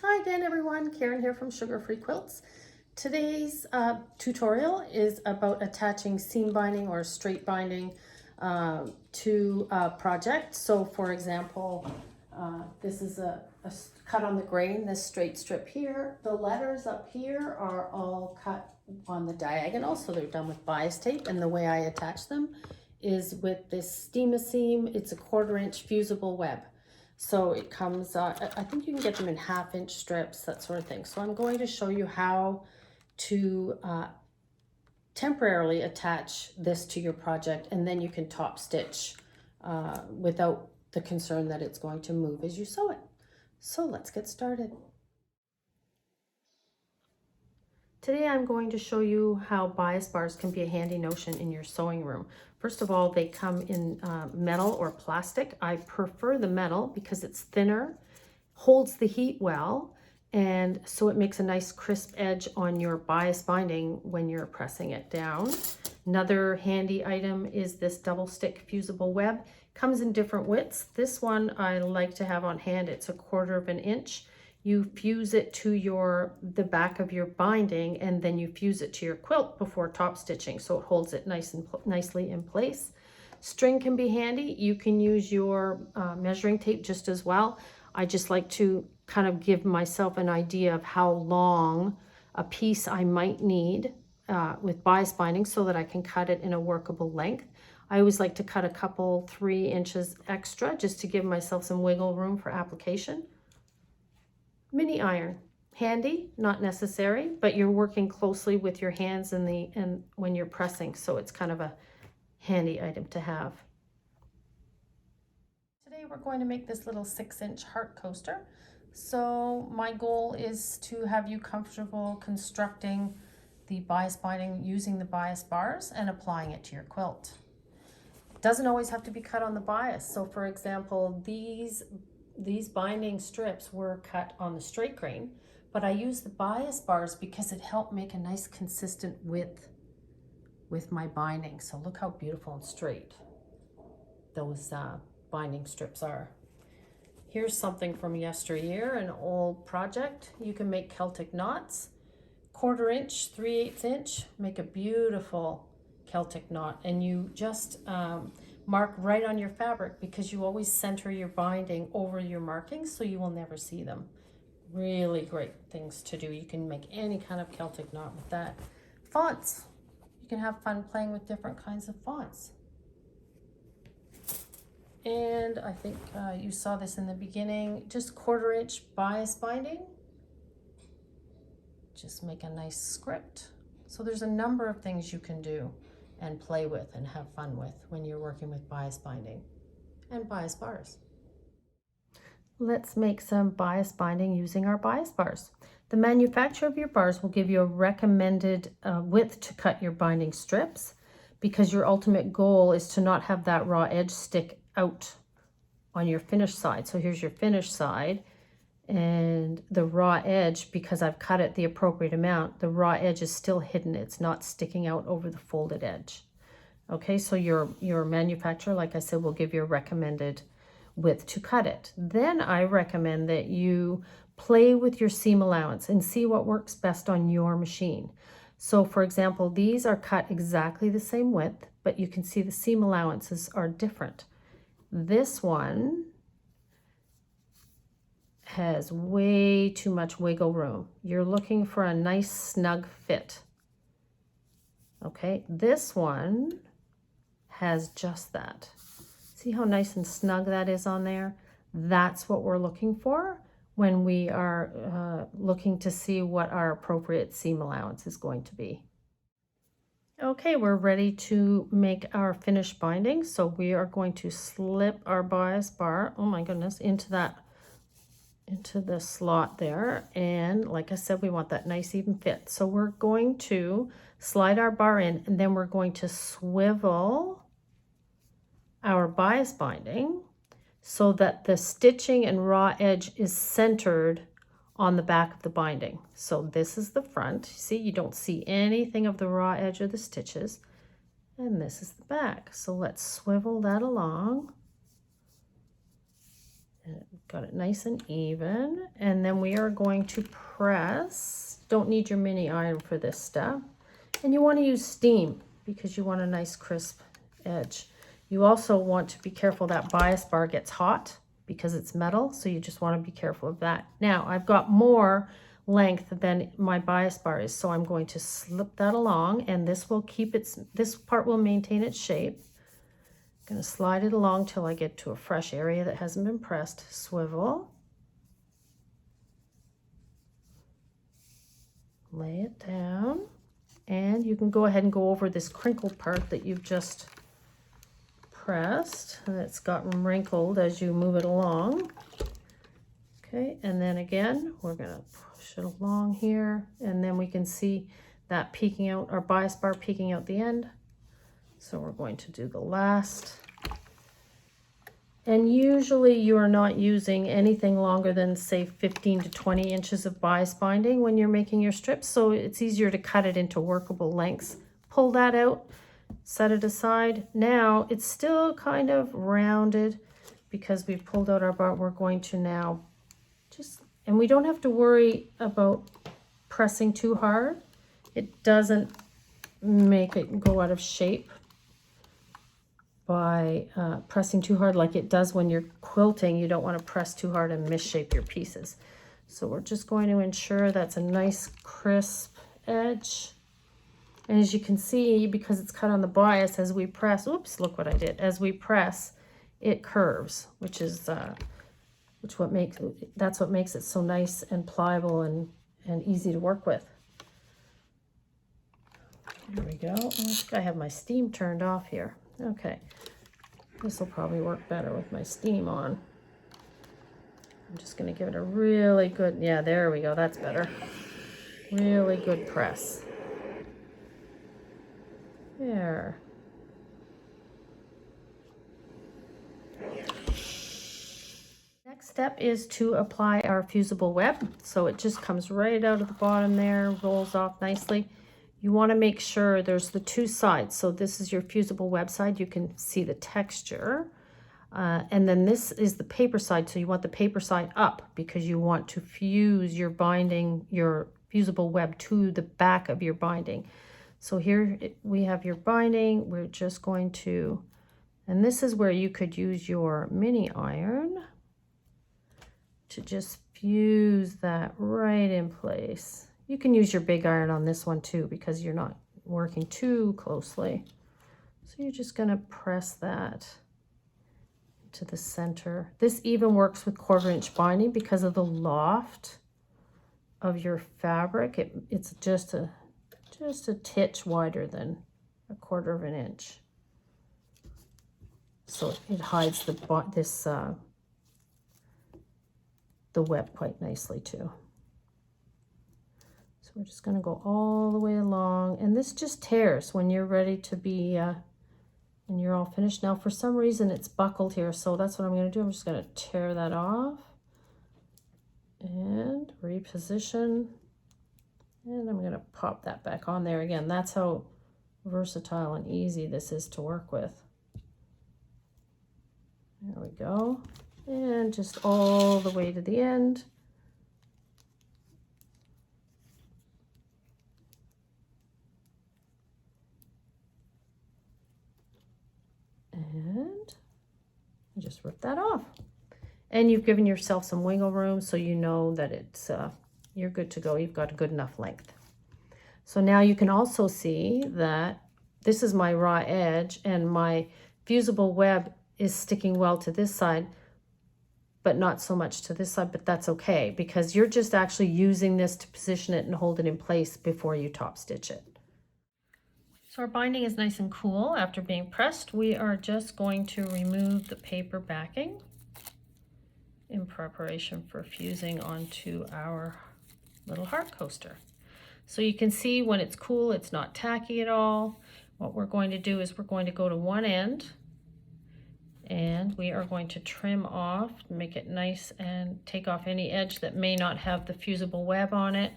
Hi again everyone, Karen here from Sugar Free Quilts. Today's tutorial is about attaching seam binding or straight binding to a project. So for example, this is a cut on the grain, this straight strip here. The letters up here are all cut on the diagonal, so they're done with bias tape, and the way I attach them is with this Steam Seam. It's a 1/4 inch fusible web. So it comes, I think you can get them in 1/2 inch strips, that sort of thing. So I'm going to show you how to temporarily attach this to your project, and then you can top stitch without the concern that it's going to move as you sew it. So let's get started. Today I'm going to show you how bias bars can be a handy notion in your sewing room. First of all, they come in metal or plastic. I prefer the metal because it's thinner, holds the heat well, and so it makes a nice crisp edge on your bias binding when you're pressing it down. Another handy item is this double stick fusible web. Comes in different widths. This one I like to have on hand. It's a 1/4 inch. You fuse it to the back of your binding, and then you fuse it to your quilt before top stitching, so it holds it nicely in place. String can be handy. You can use your measuring tape just as well. I just like to kind of give myself an idea of how long a piece I might need with bias binding so that I can cut it in a workable length. I always like to cut a couple 3 inches extra just to give myself some wiggle room for application. Mini iron, handy, not necessary, but you're working closely with your hands and when you're pressing, so it's kind of a handy item to have. Today we're going to make this little 6-inch heart coaster. So my goal is to have you comfortable constructing the bias binding using the bias bars and applying it to your quilt. It doesn't always have to be cut on the bias. So for example, these binding strips were cut on the straight grain, but I used the bias bars because it helped make a nice consistent width with my binding. So look how beautiful and straight those binding strips are. Here's something from yesteryear, an old project. You can make Celtic knots, 1/4 inch, 3/8 inch, make a beautiful Celtic knot, and you just mark right on your fabric because you always center your binding over your markings so you will never see them. Really great things to do. You can make any kind of Celtic knot with that. Fonts. You can have fun playing with different kinds of fonts. And I think you saw this in the beginning, just 1/4 inch bias binding. Just make a nice script. So there's a number of things you can do and play with and have fun with when you're working with bias binding and bias bars. Let's make some bias binding using our bias bars. The manufacturer of your bars will give you a recommended width to cut your binding strips, because your ultimate goal is to not have that raw edge stick out on your finished side. So here's your finished side, and the raw edge, because I've cut it the appropriate amount, the raw edge is still hidden. It's not sticking out over the folded edge. Okay, so your manufacturer, like I said, will give you a recommended width to cut it. Then I recommend that you play with your seam allowance and see what works best on your machine. So for example, these are cut exactly the same width, but you can see the seam allowances are different. This one has way too much wiggle room. You're looking for a nice snug fit. Okay, this one has just that. See how nice and snug that is on there? That's what we're looking for when we are looking to see what our appropriate seam allowance is going to be. Okay, we're ready to make our finished binding. So we are going to slip our bias bar, oh my goodness, into the slot there, and like I said, we want that nice even fit. So we're going to slide our bar in, and then we're going to swivel our bias binding so that the stitching and raw edge is centered on the back of the binding. So this is the front. See, you don't see anything of the raw edge or the stitches, and this is the back. So let's swivel that along. Got it nice and even. And then we are going to press. Don't need your mini iron for this step. And you want to use steam because you want a nice crisp edge. You also want to be careful that bias bar gets hot because it's metal, so you just want to be careful of that. Now, I've got more length than my bias bar is, so I'm going to slip that along, and this will keep this part will maintain its shape. I'm going to slide it along till I get to a fresh area that hasn't been pressed. Swivel. Lay it down. And you can go ahead and go over this crinkled part that you've just pressed. And it's gotten wrinkled as you move it along. Okay, and then again, we're going to push it along here. And then we can see that peeking out, our bias bar peeking out the end. So we're going to do the last. And usually you are not using anything longer than, say, 15 to 20 inches of bias binding when you're making your strips, so it's easier to cut it into workable lengths. Pull that out, set it aside. Now it's still kind of rounded because we've pulled out our bar. We're going to now and we don't have to worry about pressing too hard. It doesn't make it go out of shape by pressing too hard like it does when you're quilting. You don't want to press too hard and misshape your pieces. So we're just going to ensure that's a nice crisp edge. And as you can see, because it's cut on the bias, as we press, oops, look what I did. As we press, it curves, which is that's what makes it so nice and pliable and easy to work with. There we go. I think I have my steam turned off here. Okay, this will probably work better with my steam on. I'm just going to give it a really good, yeah, there we go, that's better. Really good press. There. Next step is to apply our fusible web. So it just comes right out of the bottom there, rolls off nicely. You want to make sure there's the two sides. So this is your fusible web side. You can see the texture. And then this is the paper side. So you want the paper side up because you want to fuse your binding, your fusible web to the back of your binding. So here we have your binding. We're just going to, and this is where you could use your mini iron to just fuse that right in place. You can use your big iron on this one too because you're not working too closely. So you're just going to press that to the center. This even works with 1/4 inch binding because of the loft of your fabric. It's just a titch wider than 1/4 inch. So it hides the web quite nicely too. So we're just going to go all the way along, and this just tears when you're ready to be, when you're all finished. Now for some reason it's buckled here, so that's what I'm going to do. I'm just going to tear that off and reposition, and I'm going to pop that back on there again. That's how versatile and easy this is to work with. There we go, and just all the way to the end. And just rip that off. And you've given yourself some wiggle room so you know that it's you're good to go. You've got a good enough length. So now you can also see that this is my raw edge and my fusible web is sticking well to this side, but not so much to this side, but that's okay because you're just actually using this to position it and hold it in place before you top stitch it. So our binding is nice and cool after being pressed. We are just going to remove the paper backing in preparation for fusing onto our little heart coaster. So you can see when it's cool, it's not tacky at all. What we're going to do is we're going to go to one end and we are going to trim off, make it nice and take off any edge that may not have the fusible web on it.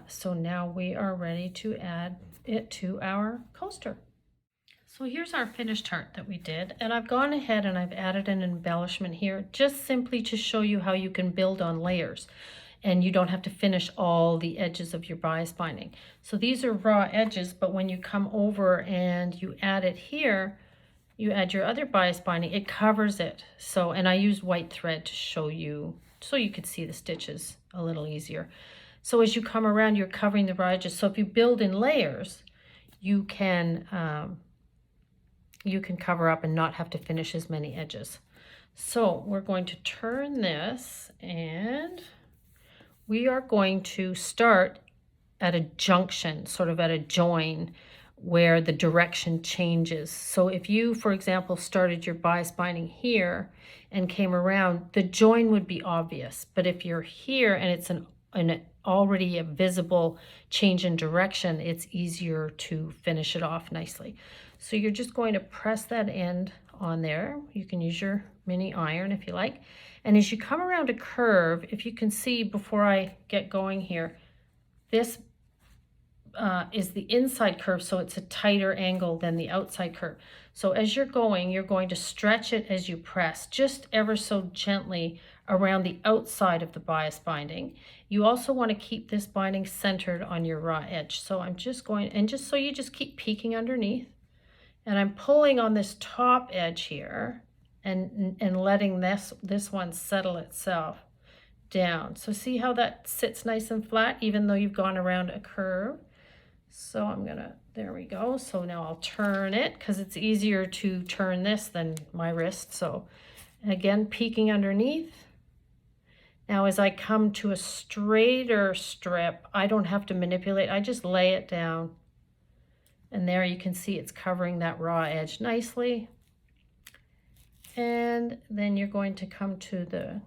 So now we are ready to add it to our coaster. So here's our finished heart that we did, and I've gone ahead and I've added an embellishment here just simply to show you how you can build on layers and you don't have to finish all the edges of your bias binding. So these are raw edges, but when you come over and you add it here, you add your other bias binding, it covers it. So, and I used white thread to show you, so you could see the stitches a little easier. So as you come around, you're covering the raw edges. So if you build in layers, you can cover up and not have to finish as many edges. So we're going to turn this, and we are going to start at a junction, sort of at a join, where the direction changes. So if you, for example, started your bias binding here and came around, the join would be obvious. But if you're here and it's an already a visible change in direction, it's easier to finish it off nicely. So you're just going to press that end on there. You can use your mini iron if you like. And as you come around a curve, if you can see before I get going here, this is the inside curve, so it's a tighter angle than the outside curve. So as you're going to stretch it as you press, just ever so gently around the outside of the bias binding. You also want to keep this binding centered on your raw edge. So I'm just going, and just so you just keep peeking underneath, and I'm pulling on this top edge here and letting this one settle itself down. So see how that sits nice and flat even though you've gone around a curve. So I'm gonna, there we go. So now I'll turn it because it's easier to turn this than my wrist. So again, peeking underneath. Now as I come to a straighter strip, I don't have to manipulate, I just lay it down. And there you can see it's covering that raw edge nicely. And then you're going to come to the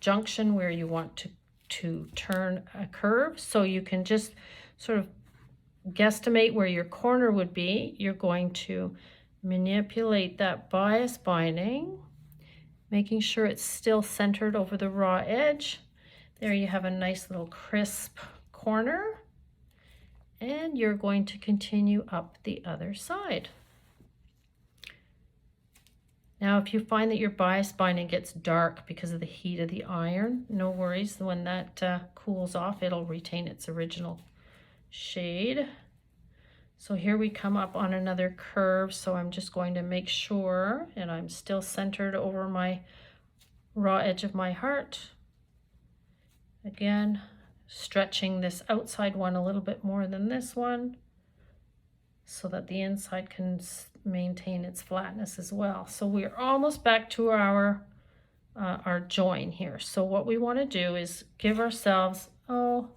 junction where you want to turn a curve. So you can just sort of guesstimate where your corner would be. You're going to manipulate that bias binding, making sure it's still centered over the raw edge. There you have a nice little crisp corner. And you're going to continue up the other side. Now, if you find that your bias binding gets dark because of the heat of the iron, no worries. When that cools off, it'll retain its original shade. So here we come up on another curve. So I'm just going to make sure, and I'm still centered over my raw edge of my heart. Again, stretching this outside one a little bit more than this one so that the inside can maintain its flatness as well. So we're almost back to our join here. So what we want to do is give ourselves, we're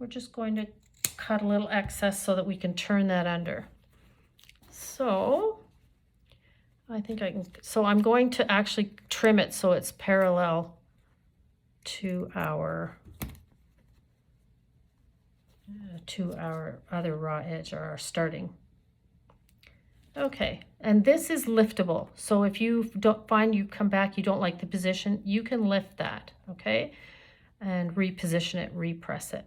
just going to cut a little excess so that we can turn that under. So I think I can, so I'm going to actually trim it so it's parallel to our other raw edge, or our starting. Okay, and this is liftable. So if you don't find you come back, you don't like the position, you can lift that, okay? And reposition it, repress it.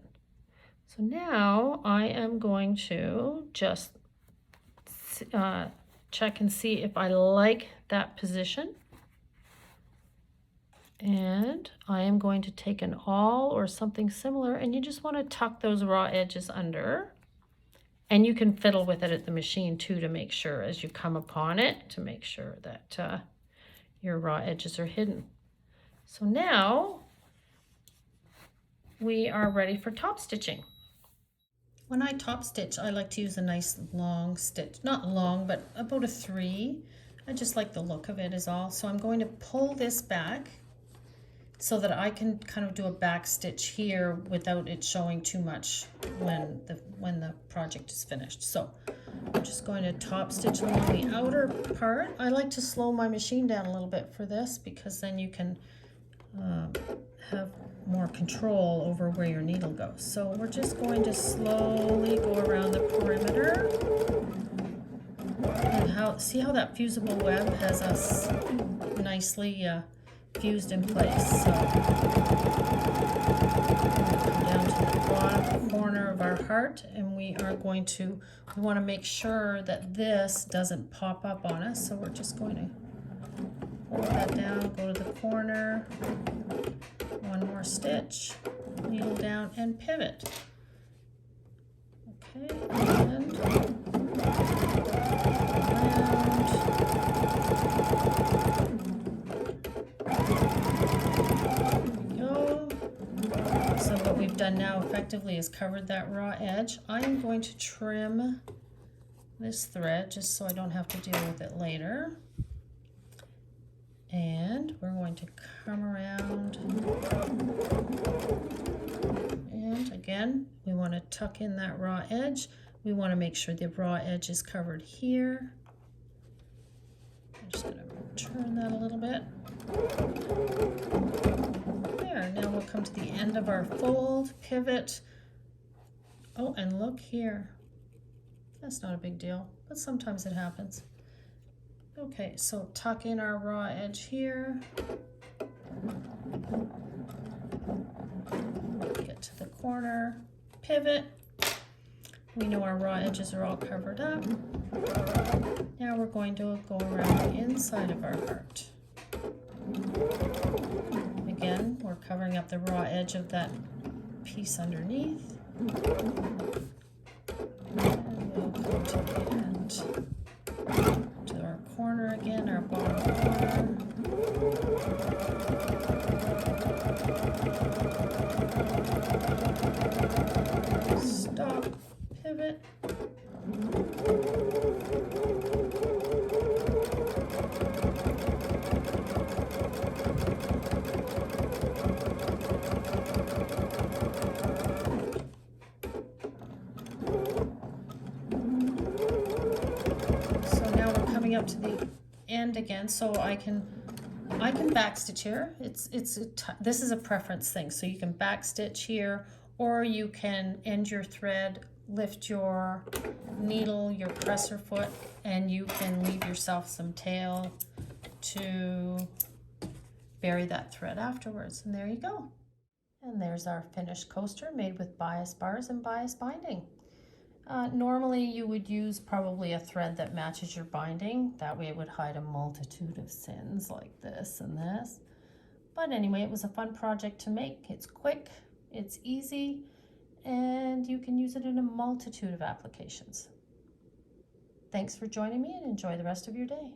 So now I am going to just check and see if I like that position. And I am going to take an awl or something similar, and you just want to tuck those raw edges under. And you can fiddle with it at the machine too to make sure as you come upon it, to make sure that your raw edges are hidden. So now we are ready for top stitching. When I top stitch, I like to use a nice long stitch, not long, but about a 3. I just like the look of it is all. So I'm going to pull this back so that I can kind of do a back stitch here without it showing too much when the project is finished. So I'm just going to top stitch along the outer part. I like to slow my machine down a little bit for this because then you can have more control over where your needle goes. So we're just going to slowly go around the perimeter. And see how that fusible web has us nicely fused in place. So down to the bottom corner of our heart. heart, and we want to make sure that this doesn't pop up on us. So we're just going to hold that down, go to the corner, one more stitch, needle down, and pivot. Okay, and so what we've done now effectively is covered that raw edge. I am going to trim this thread just so I don't have to deal with it later. And we're going to come around. And again, we want to tuck in that raw edge. We want to make sure the raw edge is covered here. I'm just going to turn that a little bit. There, now we'll come to the end of our fold, pivot. Oh, and look here. That's not a big deal, but sometimes it happens. Okay, so tuck in our raw edge here. Get to the corner, pivot. We know our raw edges are all covered up. Now we're going to go around the inside of our heart. Again, we're covering up the raw edge of that piece underneath. And we'll come to the end, to our corner again, our bottom corner. Stop, pivot. Up to the end again, so I can backstitch here. This is a preference thing, so you can backstitch here, or you can end your thread, lift your needle, your presser foot, and you can leave yourself some tail to bury that thread afterwards. And there you go. And there's our finished coaster made with bias bars and bias binding. Normally you would use probably a thread that matches your binding. That way it would hide a multitude of sins like this and this. But anyway, it was a fun project to make. It's quick, it's easy, and you can use it in a multitude of applications. Thanks for joining me, and enjoy the rest of your day.